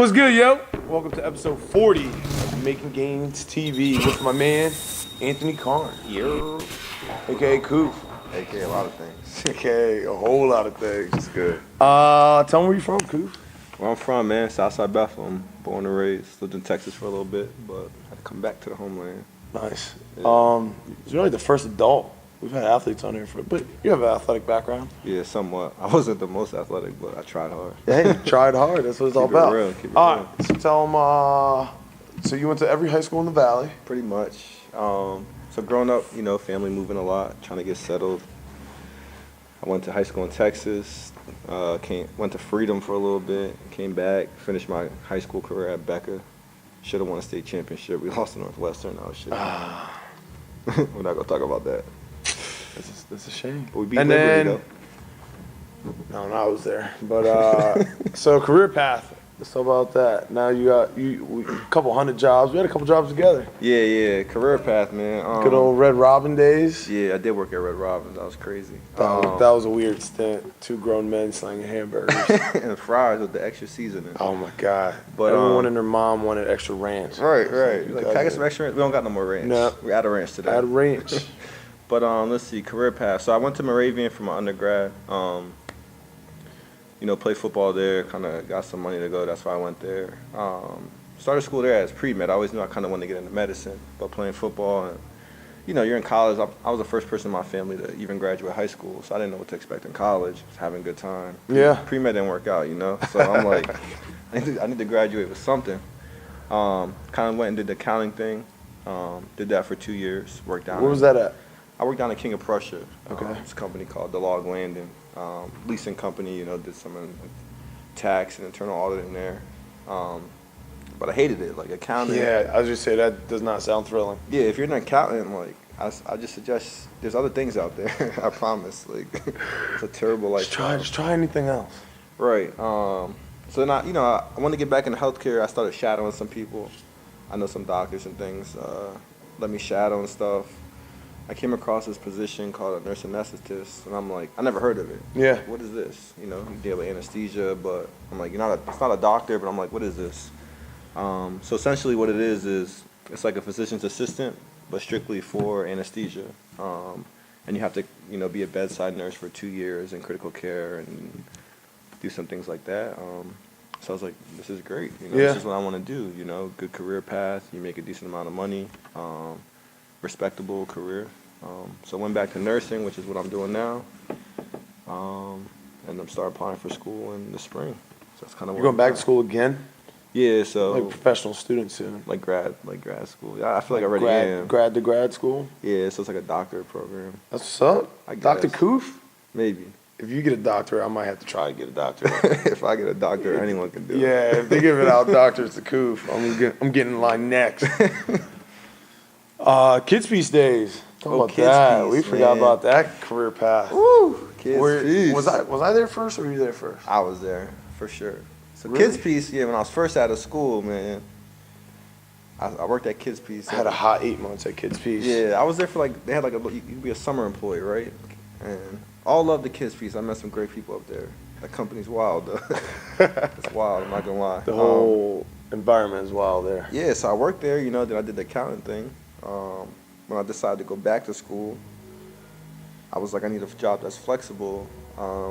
What's good, yo? Welcome to episode 40 of MKN GNZ TV with my man, Anthony Carney. Yo. AKA KUFI. AKA a lot of things. AKA a whole lot of things. It's good. Tell me where you from, KUFI. Where I'm from, man, Southside Bethel. I'm born and raised. Lived in Texas for a little bit, but had to come back to the homeland. Nice. Yeah. You're like the first adult. We've had athletes on here but you have an athletic background. Yeah, somewhat. I wasn't the most athletic, but I tried hard. Hey, you tried hard. That's what it's all Keep it about. real, keep it All real. right, so tell them, so you went to every high school in the Valley. Pretty much. So growing up, family moving a lot, trying to get settled. I went to high school in Texas, went to Freedom for a little bit, came back, finished my high school career at Becca. Should have won a state championship. We lost to Northwestern. Oh, shit. We're not going to talk about that. That's a shame. But we beat Liberty, though. No, I was there. But so career path. Let's talk about that. Now you got a couple hundred jobs. We had a couple jobs together. Yeah, career path, man. Good old Red Robin days. Yeah, I did work at Red Robin. That was crazy. That was a weird stint. Two grown men slinging hamburgers and fries with the extra seasoning. Oh my God! But everyone and their mom wanted extra ranch. Right. Like, can I get some extra ranch? We don't got no more ranch. No, we're out of ranch today. Out of ranch. But let's see, career path. So I went to Moravian for my undergrad. Played football there. Kind of got some money to go. That's why I went there. Started school there as pre-med. I always knew I kind of wanted to get into medicine, but playing football and you're in college. I was the first person in my family to even graduate high school, so I didn't know what to expect in college. I was having a good time. Yeah. Pre-med didn't work out, So I'm like, I need to graduate with something. Kind of went and did the accounting thing. Did that for 2 years. Worked down. Where was that at? I worked down at King of Prussia. Okay. It's a company called DeLog Landing. Leasing company, did some tax and internal audit in there. But I hated it, like accounting. Yeah, I was just say that does not sound thrilling. Yeah, if you're an accountant, like I just suggest there's other things out there. I promise. Like it's a terrible life. Just try anything else. Right. So then I wanted to get back into healthcare. I started shadowing some people. I know some doctors and things. Let me shadow and stuff. I came across this position called a nurse anesthetist, and I'm like, I never heard of it. Yeah. What is this? You deal with anesthesia, but I'm like, it's not a doctor, but I'm like, what is this? So essentially what it is it's like a physician's assistant, but strictly for anesthesia. And you have to, be a bedside nurse for 2 years in critical care and do some things like that. So I was like, this is great. This is what I want to do. Good career path. You make a decent amount of money. Respectable career. So I went back to nursing, which is what I'm doing now. And I'm starting applying for school in the spring. So that's kind of. You're going back to school again? Yeah, so like professional student soon. Like grad school. Yeah, I feel like I already am. Grad to grad school? Yeah, so it's like a doctorate program. That's what's up. Dr. KUFI? Maybe. If you get a doctorate, I might have to try to get a doctorate. If I get a doctorate, anyone can do it. Yeah, if they give it out doctorates to KUFI, I'm getting in line next. Kids Piece days. Talk about Kids that. Piece, we forgot about that career path. Woo! Kids Piece. Was I there first or were you there first? I was there for sure. So really? Kids Piece, when I was first out of school, man, I worked at Kids Piece. I had a hot 8 months at Kids Piece. Yeah, I was there for they had you'd be a summer employee, right? And all love the Kids Piece. I met some great people up there. That company's wild, though. It's wild, I'm not gonna lie. The whole environment is wild there. Yeah, so I worked there, then I did the accounting thing. When I decided to go back to school, I was like, I need a job that's flexible.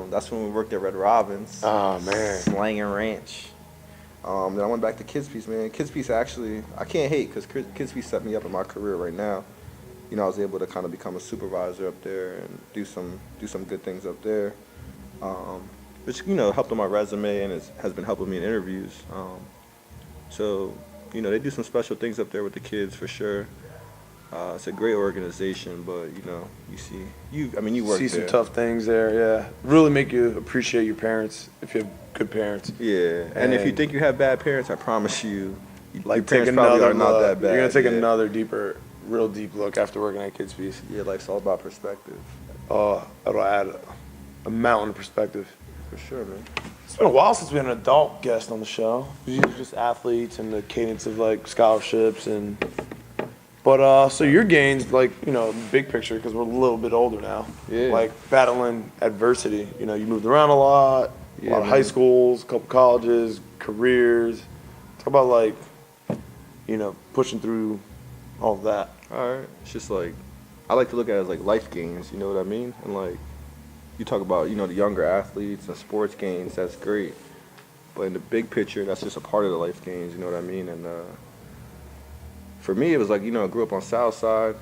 That's when we worked at Red Robin's. Oh, man. Slanging ranch. Then I went back to Kids Piece, man. Kids Piece actually, I can't hate because Kids Piece set me up in my career right now. I was able to kind of become a supervisor up there and do some good things up there, which helped on my resume and has been helping me in interviews. So they do some special things up there with the kids for sure. It's a great organization, but you work there. See some tough things there, yeah. Really make you appreciate your parents if you have good parents. Yeah, and if you think you have bad parents, I promise you, your take parents probably another are not look. that bad. You're gonna take another real deep look after working at Kids Piece. Yeah, life's all about perspective. It'll add a mountain of perspective. For sure, man. It's been a while since we had an adult guest on the show. Usually just athletes and the cadence of scholarships and. But so your gains, big picture, because we're a little bit older now. Yeah. Battling adversity. You moved around a lot of high schools, a couple colleges, careers. Talk about like, you know, pushing through all of that. All right. It's just like, I like to look at it as like life gains, you know what I mean? And like, you talk about, you know, the younger athletes and sports gains, that's great. But in the big picture, that's just a part of the life gains, you know what I mean? And for me, it was like, you know, I grew up on South Side.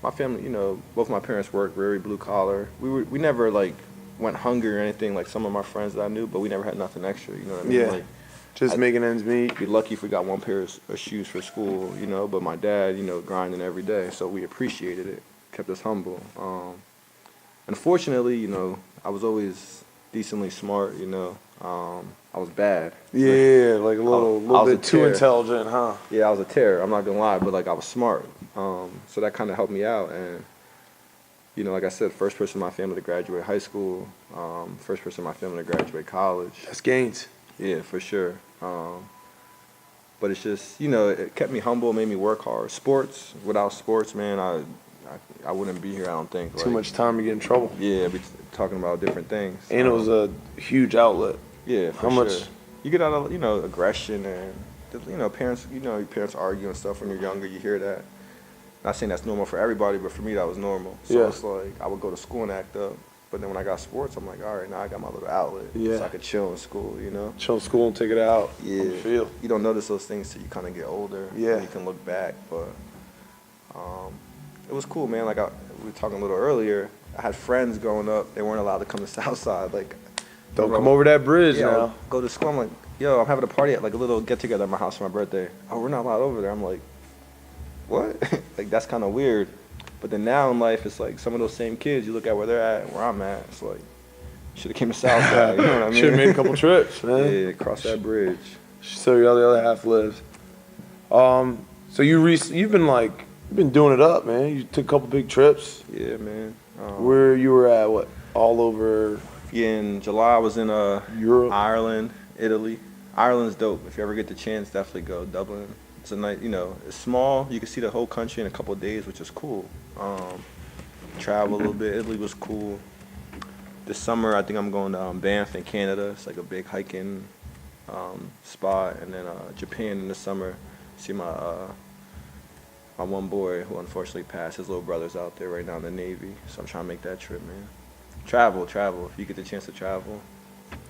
My family, you know, both my parents worked very blue collar. We never like went hungry or anything like some of my friends that I knew, but we never had nothing extra, you know what I mean? Yeah. Like, Just making ends meet. be lucky if we got one pair of shoes for school, you know, but my dad, you know, grinding every day, so we appreciated it, kept us humble. Unfortunately, you know, I was always decently smart, you know. I was bad. Yeah, like a little bit too terror. intelligent, huh? Yeah, I was a terror, I'm not gonna lie, but like I was smart. So that kind of helped me out, and you know, like I said, first person in my family to graduate high school, first person in my family to graduate college. That's gains. Yeah, for sure. But it's just, you know, it kept me humble, made me work hard. Sports, without sports, man, I wouldn't be here, I don't think. Too much time to get in trouble. Yeah, be talking about different things. And it was a huge outlet. Yeah, for How sure. much? You get out of, you know, aggression and, you know, parents argue and stuff when you're younger, you hear that. Not saying that's normal for everybody, but for me, that was normal. So Yeah. it's like, I would go to school and act up. But then when I got sports, I'm like, all right, now I got my little outlet. Yeah. So I could chill in school, you know? Chill in school and take it out. Yeah. On the field. You don't notice those things till you kind of get older. Yeah. And you can look back, but it was cool, man. Like we were talking a little earlier, I had friends growing up. They weren't allowed to come to Southside. Like, Don't come over that bridge yeah, now. I'll go to school. I'm like, yo, I'm having a party at like a little get together at my house for my birthday. Oh, we're not allowed over there. I'm like, what? Like that's kind of weird. But then now in life, it's like some of those same kids. You look at where they're at and where I'm at. It's like, should have came to Southside. You know what I mean? Should have made a couple trips, man. Yeah, cross that bridge. So the other half lives. So you've been doing it up, man. You took a couple big trips. Yeah, man. Where you were at, what? All over. Yeah, in July I was in Europe. Ireland, Italy. Ireland's dope. If you ever get the chance, definitely go. Dublin. It's a nice, you know, it's small. You can see the whole country in a couple of days, which is cool. Travel a little bit. Italy was cool. This summer, I think I'm going to Banff in Canada. It's like a big hiking spot. And then Japan in the summer. See my one boy who unfortunately passed. His little brother's out there right now in the Navy. So I'm trying to make that trip, man. Travel. If you get the chance to travel.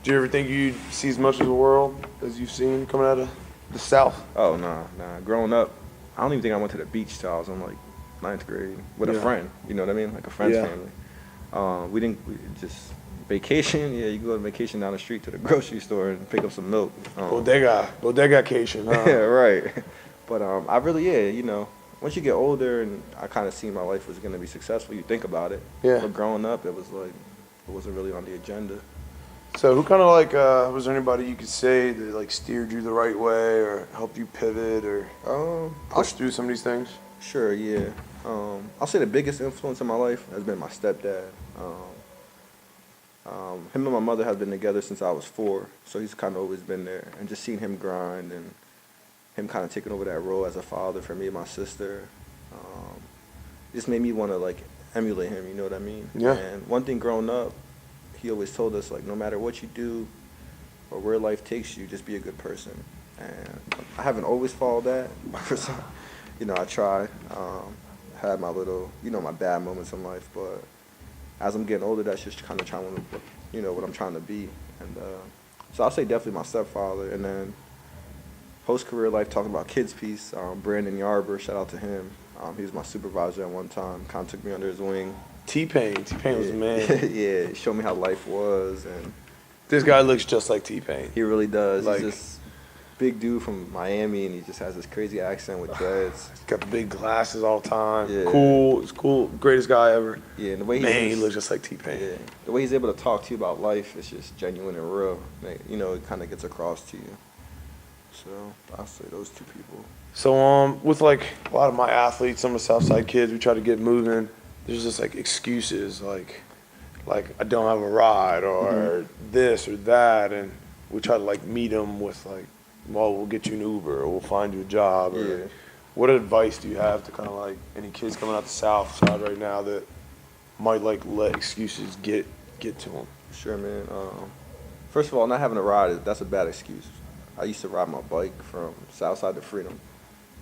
Do you ever think you'd see as much of the world as you've seen coming out of the South? Oh, nah. Growing up, I don't even think I went to the beach till I was in like 9th grade with a friend. You know what I mean? Like a friend's family. We just vacation. Yeah, you go on vacation down the street to the grocery store and pick up some milk. Bodegacation, huh? Yeah, right. But I really, you know, once you get older and I kind of seen my life was going to be successful, you think about it. Yeah. But growing up, it was like, it wasn't really on the agenda. So who kind of like, was there anybody you could say that like steered you the right way or helped you pivot or push through some of these things? Sure, yeah. I'll say the biggest influence in my life has been my stepdad. Him and my mother have been together since I was 4, so he's kind of always been there. And just seeing him grind and him kind of taking over that role as a father for me and my sister, just made me want to like emulate him, you know what I mean? Yeah. And one thing growing up, he always told us, like, no matter what you do or where life takes you, just be a good person. And I haven't always followed that. You know, I try. Had my little, you know, my bad moments in life, but as I'm getting older, that's just kind of trying to, you know, what I'm trying to be. And so I'll say definitely my stepfather. And then post-career life, talking about kids piece, Brandon Yarber, shout out to him. He was my supervisor at one time, kind of took me under his wing. T-Pain was the man. Yeah, he showed me how life was. And This guy looks just like T-Pain. he really does. Like- He's this big dude from Miami, and he just has this crazy accent with dreads. He's got the big glasses all the time. Yeah. Cool. He's cool. Greatest guy ever. Yeah, and the way He looks just like T-Pain. Yeah, the way he's able to talk to you about life is just genuine and real. Like, you know, it kind of gets across to you. So I'll say those two people. So with like a lot of my athletes, some of the Southside kids, we try to get moving. There's just like excuses, like I don't have a ride or this or that, and we try to like meet them with like, well, we'll get you an Uber or we'll find you a job. Or, Yeah. What advice do you have to kind of like any kids coming out the South Side right now that might like let excuses get to them? Sure, man. First of all, not having a ride, that's a bad excuse. I used to ride my bike from Southside to Freedom.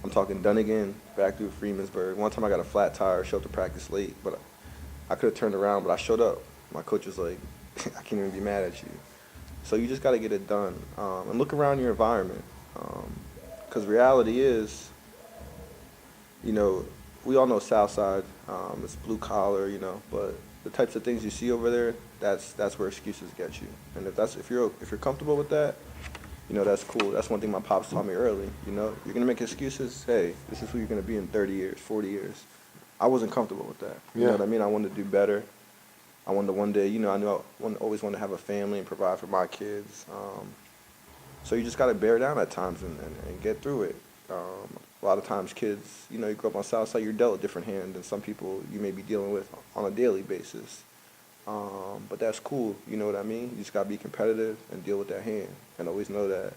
I'm talking Dunnigan back through Freemansburg. One time I got a flat tire, showed up to practice late, but I could have turned around, but I showed up. My coach was like, I can't even be mad at you. So you just got to get it done, and look around your environment, because reality is, you know, we all know Southside, it's blue collar, you know, but the types of things you see over there, that's where excuses get you. And if you're comfortable with that, you know, that's cool. That's one thing my pops taught me early. You know, you're gonna make excuses. Hey, this is who you're gonna be in 30 years, 40 years. I wasn't comfortable with that. You know what I mean? I wanted to do better. I wanted to one day, you know, I knew I always wanted to have a family and provide for my kids. So you just gotta bear down at times and get through it. A lot of times kids, you know, you grow up on Southside, you're dealt a different hand than some people you may be dealing with on a daily basis. But that's cool, you know what I mean? You just gotta be competitive and deal with that hand and always know that,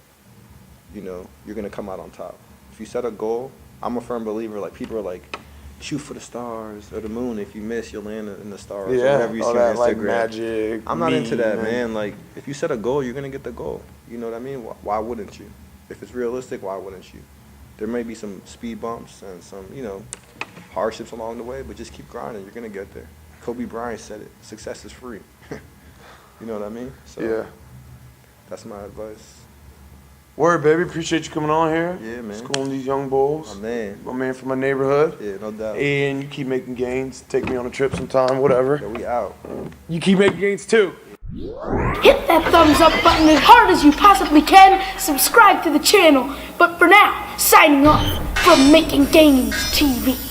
you know, you're gonna come out on top. If you set a goal, I'm a firm believer, like people are like, shoot for the stars or the moon. If you miss, you'll land in the stars. Yeah, or whatever you see all on that Instagram. like magic. I'm not into that, meme, man. Like, if you set a goal, you're gonna get the goal. You know what I mean? Why wouldn't you? If it's realistic, why wouldn't you? There may be some speed bumps and some, you know, hardships along the way, but just keep grinding. You're gonna get there. Kobe Bryant said it. Success is free. You know what I mean? So yeah. That's my advice. Word, baby. Appreciate you coming on here. Yeah, man. Schooling these young bulls. My man. My man from my neighborhood. Yeah, no doubt. And you keep making gains. Take me on a trip sometime, whatever. Yeah, we out. You keep making gains too. Hit that thumbs up button as hard as you possibly can. Subscribe to the channel. But for now, signing off from Making Gains TV.